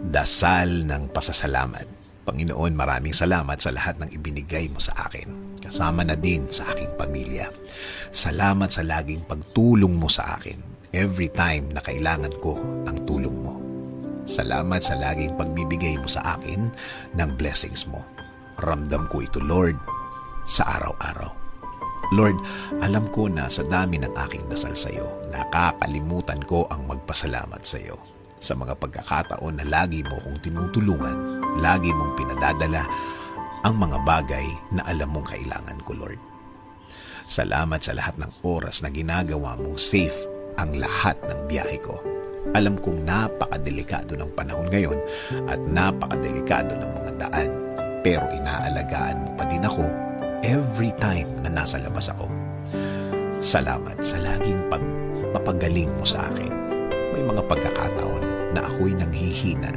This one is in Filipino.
Dasal ng pasasalamat. Panginoon, maraming salamat sa lahat ng ibinigay mo sa akin. Kasama na din sa aking pamilya. Salamat sa laging pagtulong mo sa akin every time na kailangan ko ang tulong mo. Salamat sa laging pagbibigay mo sa akin ng blessings mo. Ramdam ko ito, Lord, sa araw-araw. Lord, alam ko na sa dami ng aking dasal sa iyo, nakakalimutan ko ang magpasalamat sa iyo. Sa mga pagkakataon na lagi mo kong tinutulungan, lagi mong pinadadala ang mga bagay na alam mong kailangan ko, Lord. Salamat sa lahat ng oras na ginagawa mong safe ang lahat ng biyahe ko. Alam kong napakadelikado ng panahon ngayon at napakadelikado ng mga daan. Pero inaalagaan mo pa din ako every time na nasa labas ako. Salamat sa laging pagpapagaling mo sa akin. May mga pagkakataon na ako'y nanghihina